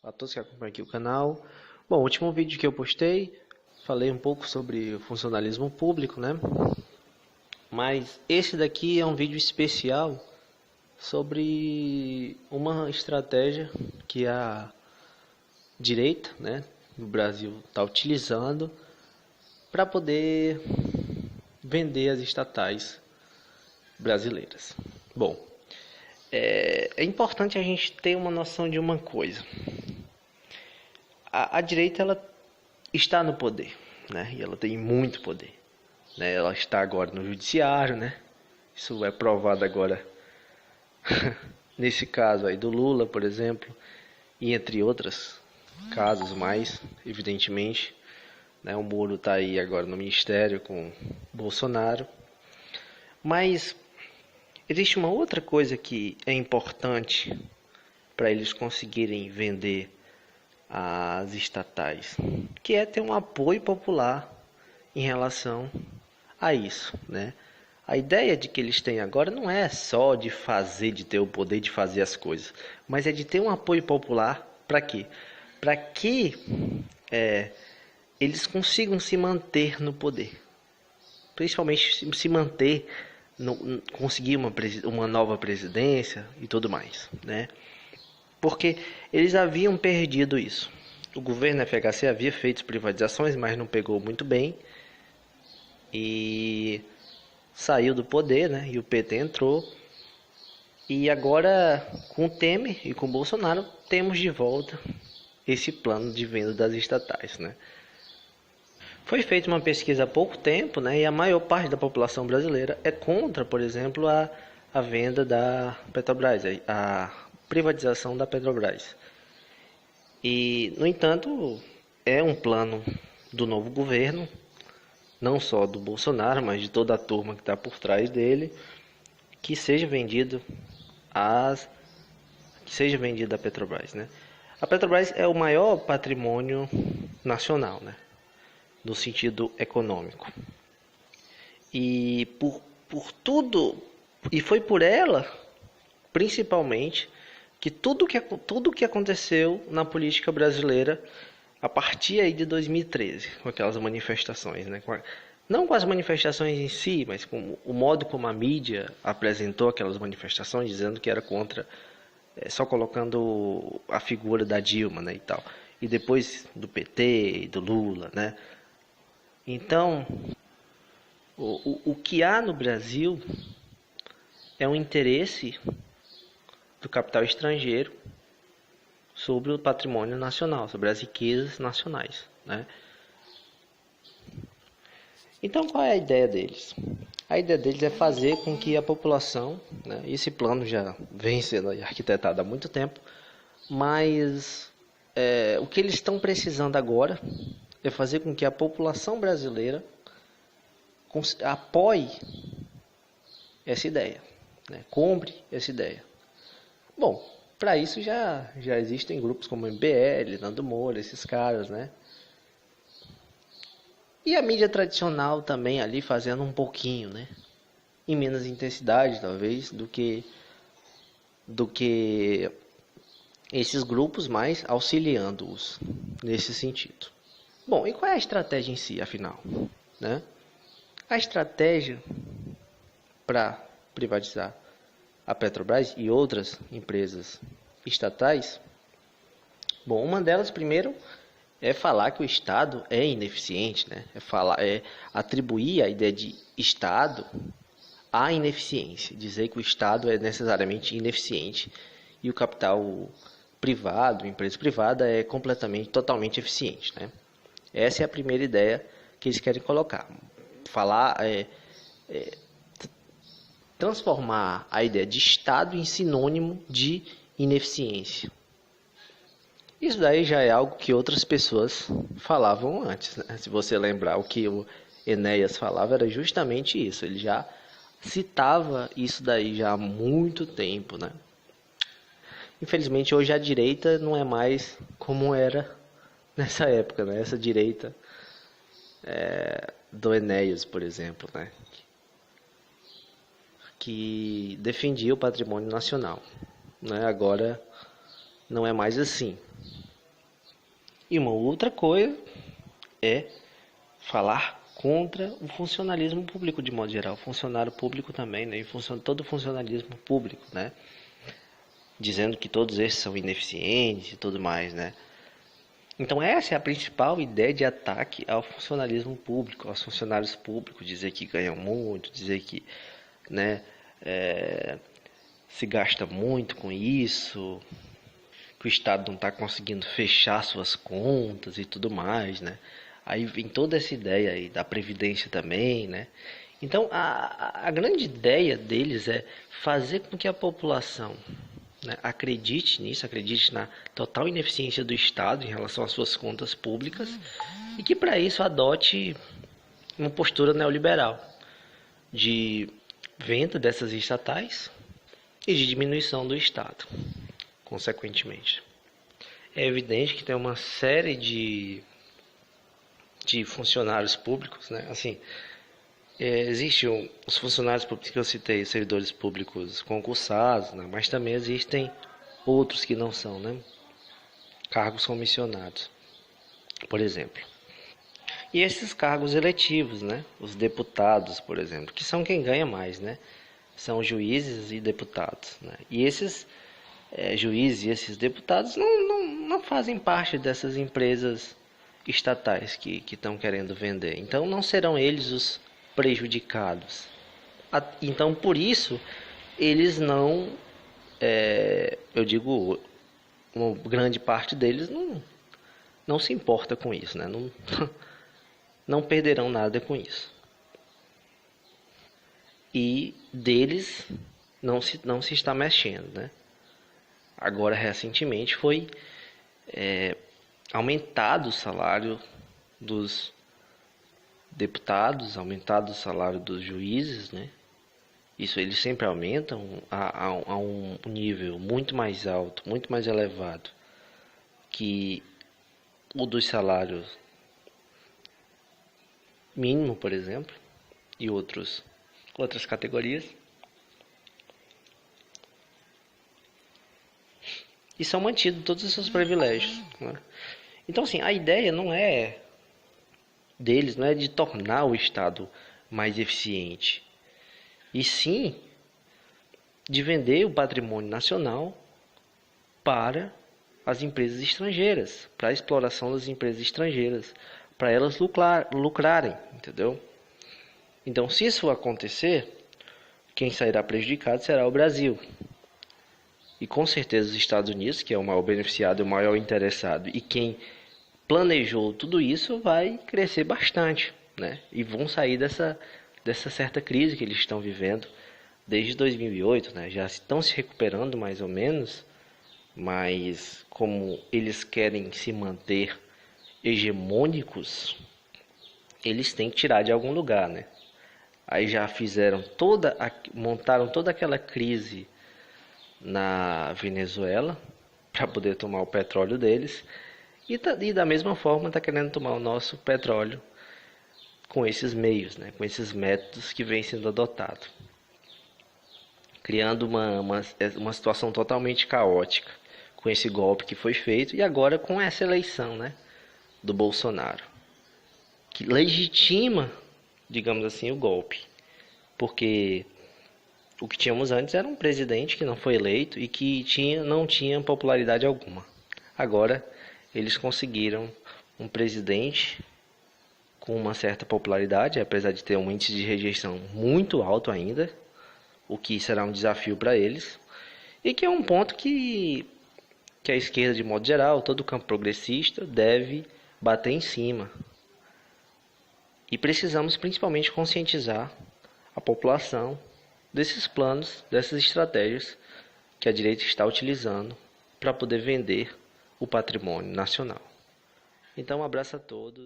a todos que acompanham aqui o canal. Bom, o último vídeo que eu postei, falei um pouco sobre o funcionalismo público, né? Mas esse daqui é um vídeo especial sobre uma estratégia que a direita, né, no Brasil está utilizando para poder vender as estatais brasileiras. Bom, é importante a gente ter uma noção de uma coisa. A direita ela está no poder, né? E ela tem muito poder, né? Ela está agora no judiciário, né? Isso é provado agora nesse caso aí do Lula, por exemplo, e entre outros casos mais, evidentemente, né? O Moro está aí agora no ministério com Bolsonaro. Mas existe uma outra coisa que é importante para eles conseguirem vender as estatais, que é ter um apoio popular em relação a isso, né? A ideia de que eles têm agora não é só de fazer, de ter o poder de fazer as coisas, mas é de ter um apoio popular para quê? Para que eles consigam se manter no poder, principalmente se manter, conseguir uma nova presidência e tudo mais, né? Porque eles haviam perdido isso. O governo FHC havia feito privatizações, mas não pegou muito bem. E saiu do poder, né? E o PT entrou. E agora, com o Temer e com o Bolsonaro, temos de volta esse plano de venda das estatais, né? Foi feita uma pesquisa há pouco tempo, né? E a maior parte da população brasileira é contra, por exemplo, a venda da Petrobras, a privatização da Petrobras. E, no entanto, é um plano do novo governo, não só do Bolsonaro, mas de toda a turma que está por trás dele, que seja vendido a Petrobras, né? A Petrobras é o maior patrimônio nacional, né? No sentido econômico. E por tudo, e foi por ela, principalmente, que tudo que aconteceu na política brasileira a partir aí de 2013, com aquelas manifestações, né? Não com as manifestações em si, mas com o modo como a mídia apresentou aquelas manifestações, dizendo que era contra, só colocando a figura da Dilma, né, e tal. E depois do PT e do Lula, né? Então, o que há no Brasil é um interesse do capital estrangeiro sobre o patrimônio nacional, sobre as riquezas nacionais, né? Então, qual é a ideia deles? A ideia deles é fazer com que a população, né, esse plano já vem sendo arquitetado há muito tempo, mas o que eles estão precisando agora é fazer com que a população brasileira apoie essa ideia, né, compre essa ideia. Bom, para isso já existem grupos como o MBL, Nando Moura, esses caras, né? E a mídia tradicional também ali fazendo um pouquinho, né? Em menos intensidade, talvez, do que esses grupos, mas auxiliando-os nesse sentido. Bom, e qual é a estratégia em si, afinal, né? A estratégia para privatizar a Petrobras e outras empresas estatais, bom, uma delas primeiro é falar que o Estado é ineficiente, né? É atribuir a ideia de Estado à ineficiência, dizer que o Estado é necessariamente ineficiente e o capital privado, a empresa privada é totalmente eficiente, né? Essa é a primeira ideia que eles querem colocar, transformar a ideia de Estado em sinônimo de ineficiência. Isso daí já é algo que outras pessoas falavam antes, né? Se você lembrar, o que o Enéas falava era justamente isso. Ele já citava isso daí já há muito tempo, né? Infelizmente, hoje a direita não é mais como era nessa época, né? Essa direita do Enéas, por exemplo, né? Que defendia o patrimônio nacional, né? Agora não é mais assim. E uma outra coisa é falar contra o funcionalismo público de modo geral, funcionário público também, né? E todo o funcionalismo público, né? Dizendo que todos esses são ineficientes e tudo mais, né? Então essa é a principal ideia de ataque ao funcionalismo público, aos funcionários públicos, dizer que ganham muito, dizer que, né, se gasta muito com isso, que o Estado não está conseguindo fechar suas contas e tudo mais, né? Aí vem toda essa ideia aí da Previdência também, né? Então a grande ideia deles é fazer com que a população, né, acredite nisso, acredite na total ineficiência do Estado em relação às suas contas públicas e que para isso adote uma postura neoliberal de venda dessas estatais e de diminuição do Estado, consequentemente. É evidente que tem uma série de funcionários públicos, né? Assim, existem os funcionários públicos que eu citei, os servidores públicos concursados, né? Mas também existem outros que não são, né? Cargos comissionados, por exemplo. E esses cargos eletivos, né? Os deputados, por exemplo, que são quem ganha mais, né? São juízes e deputados, né? E esses juízes e esses deputados não fazem parte dessas empresas estatais que estão querendo vender. Então não serão eles os prejudicados. Então por isso eles não, eu digo, uma grande parte deles não se importa com isso, né? Não perderão nada com isso. E deles não se está mexendo, né? Agora recentemente foi aumentado o salário dos deputados, aumentado o salário dos juízes, né? Isso eles sempre aumentam a um nível muito mais alto, muito mais elevado que o dos salários mínimo, por exemplo, e outras categorias. E são mantidos todos esses privilégios, né? Então, assim, a ideia não é deles, não é de tornar o Estado mais eficiente, e sim de vender o patrimônio nacional para as empresas estrangeiras, para a exploração das empresas estrangeiras, para elas lucrarem, entendeu? Então, se isso acontecer, quem sairá prejudicado será o Brasil. E com certeza os Estados Unidos, que é o maior beneficiado, o maior interessado, e quem planejou tudo isso, vai crescer bastante, né? E vão sair dessa certa crise que eles estão vivendo desde 2008, né? Já estão se recuperando mais ou menos, mas como eles querem se manter hegemônicos, eles têm que tirar de algum lugar, né? Aí já montaram toda aquela crise na Venezuela para poder tomar o petróleo deles e da mesma forma está querendo tomar o nosso petróleo com esses meios, né? Com esses métodos que vêm sendo adotados, criando uma situação totalmente caótica com esse golpe que foi feito e agora com essa eleição, né, do Bolsonaro, que legitima, digamos assim, o golpe, porque o que tínhamos antes era um presidente que não foi eleito e que não tinha popularidade alguma. Agora eles conseguiram um presidente com uma certa popularidade, apesar de ter um índice de rejeição muito alto ainda, o que será um desafio para eles, e que é um ponto que a esquerda, de modo geral, todo o campo progressista, deve bater em cima. E precisamos principalmente conscientizar a população desses planos, dessas estratégias que a direita está utilizando para poder vender o patrimônio nacional. Então, um abraço a todos.